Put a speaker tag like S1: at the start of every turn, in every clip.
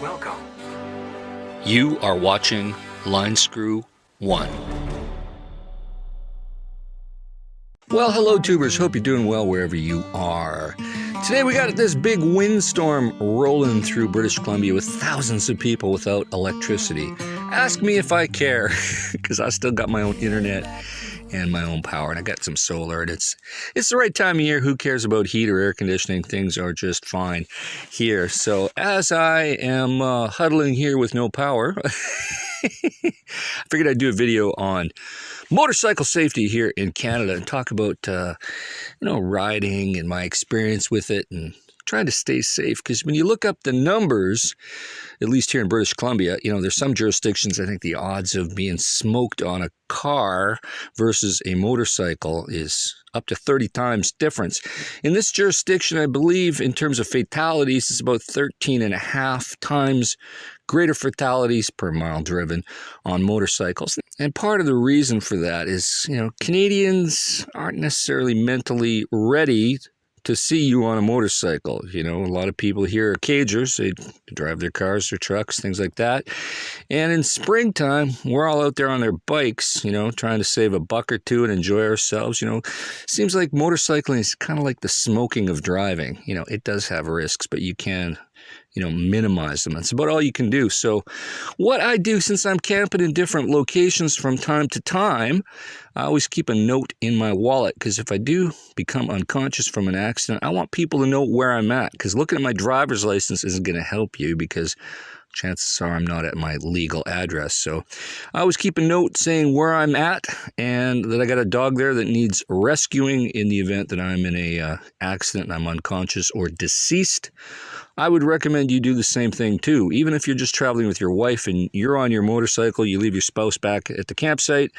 S1: Welcome.
S2: You are watching Line Screw 1. Well, hello tubers, hope you're doing well wherever you are. Today we got this big windstorm rolling through British Columbia with thousands of people without electricity. Ask me if I care, because I still got my own internet and my own power, and I got some solar, and it's the right time of year. Who cares about heat or air conditioning? Things are just fine here. So as I am huddling here with no power, I figured I'd do a video on motorcycle safety here in Canada and talk about riding and my experience with it and trying to stay safe. Because when you look up the numbers, at least here in British Columbia, there's some jurisdictions, I think the odds of being smoked on a car versus a motorcycle is up to 30 times difference. In this jurisdiction, I believe in terms of fatalities, it's about 13 and a half times greater fatalities per mile driven on motorcycles. And part of the reason for that is, Canadians aren't necessarily mentally ready to see you on a motorcycle. A lot of people here are cagers. They drive their cars, their trucks, things like that. And in springtime, we're all out there on their bikes, trying to save a buck or two and enjoy ourselves. Seems like motorcycling is kind of like the smoking of driving. It does have risks, but you can minimize them. That's about all you can do. So what I do, since I'm camping in different locations from time to time, I always keep a note in my wallet, because if I do become unconscious from an accident, I want people to know where I'm at, because looking at my driver's license isn't going to help you, because chances are I'm not at my legal address. So I always keep a note saying where I'm at and that I got a dog there that needs rescuing in the event that I'm in a accident and I'm unconscious or deceased. I would recommend you do the same thing too. Even if you're just traveling with your wife and you're on your motorcycle, you leave your spouse back at the campsite,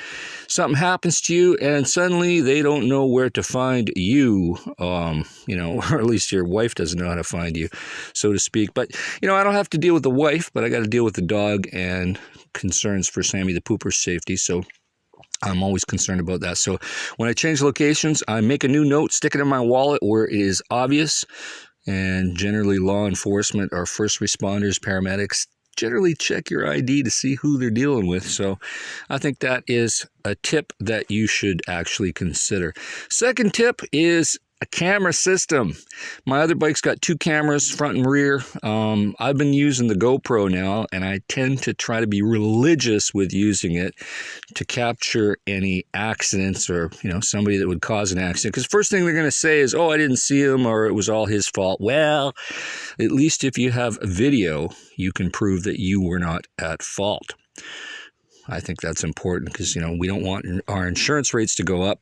S2: something happens to you and suddenly they don't know where to find you, or at least your wife doesn't know how to find you, so to speak. But, I don't have to deal with the wife, but I got to deal with the dog and concerns for Sammy the Pooper's safety. So I'm always concerned about that. So when I change locations, I make a new note, stick it in my wallet where it is obvious. And generally law enforcement or first responders, paramedics, generally check your ID to see who they're dealing with. So I think that is a tip that you should actually consider. Second tip is a camera system. My other bike's got 2 cameras, front and rear. I've been using the GoPro now, and I tend to try to be religious with using it to capture any accidents or, somebody that would cause an accident. Because first thing they're going to say is, oh, I didn't see him, or it was all his fault. Well, at least if you have video, you can prove that you were not at fault. I think that's important because, we don't want our insurance rates to go up.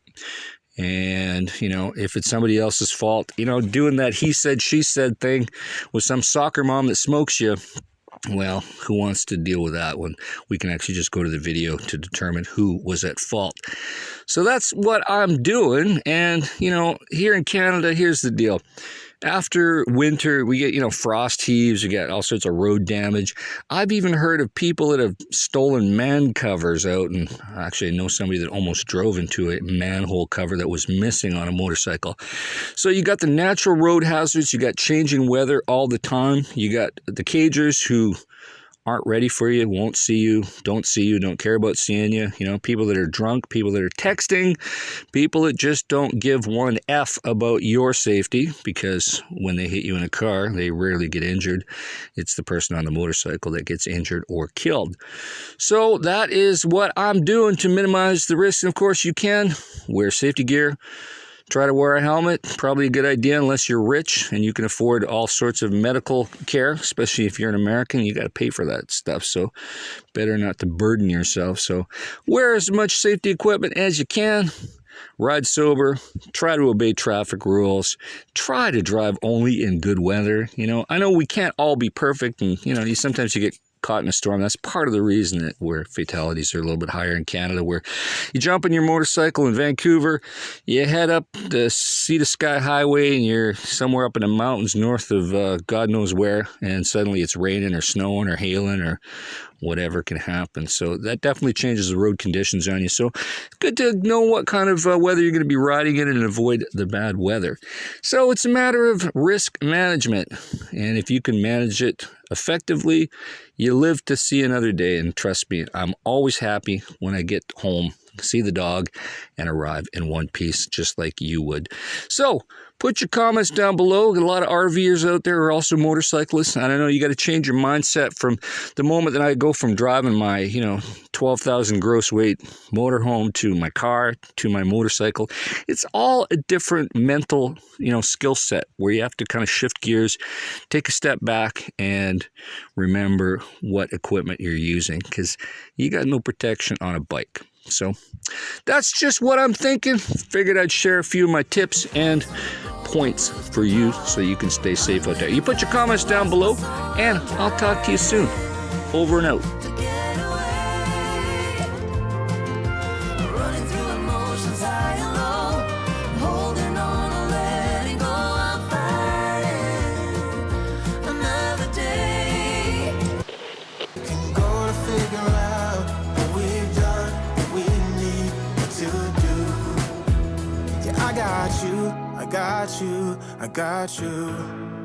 S2: And, if it's somebody else's fault, doing that he said, she said thing with some soccer mom that smokes you, well, who wants to deal with that when we can actually just go to the video to determine who was at fault? So that's what I'm doing. And, here in Canada, here's the deal. After winter, we get, frost heaves, you get all sorts of road damage. I've even heard of people that have stolen man covers out, and actually I know somebody that almost drove into a manhole cover that was missing on a motorcycle. So you got the natural road hazards, you got changing weather all the time, you got the cagers who aren't ready for you, won't see you, don't care about seeing you. People that are drunk, people that are texting, people that just don't give one F about your safety, because when they hit you in a car, they rarely get injured. It's the person on the motorcycle that gets injured or killed. So that is what I'm doing to minimize the risk. And of course, you can wear safety gear. Try to wear a helmet, probably a good idea unless you're rich and you can afford all sorts of medical care, especially if you're an American, you got to pay for that stuff. So better not to burden yourself. So wear as much safety equipment as you can. Ride sober, try to obey traffic rules, try to drive only in good weather. I know we can't all be perfect, and sometimes you get caught in a storm. That's part of the reason that where fatalities are a little bit higher in Canada, where you jump on your motorcycle in Vancouver, you head up the Sea to Sky Highway, and you're somewhere up in the mountains north of God knows where, and suddenly it's raining or snowing or hailing or whatever can happen. So that definitely changes the road conditions on you. So good to know what kind of weather you're going to be riding in and avoid the bad weather. So it's a matter of risk management. And if you can manage it effectively, you live to see another day. And trust me, I'm always happy when I get home, see the dog, and arrive in one piece, just like you would. So put your comments down below. Got a lot of RVers out there who are also motorcyclists. And I know you got to change your mindset from the moment that I go from driving my, 12,000 gross weight motorhome to my car to my motorcycle. It's all a different mental, skill set where you have to kind of shift gears, take a step back, and remember what equipment you're using, because you got no protection on a bike. So that's just what I'm thinking. Figured I'd share a few of my tips and points for you so you can stay safe out there. You put your comments down below, and I'll talk to you soon. Over and out.
S1: I got you.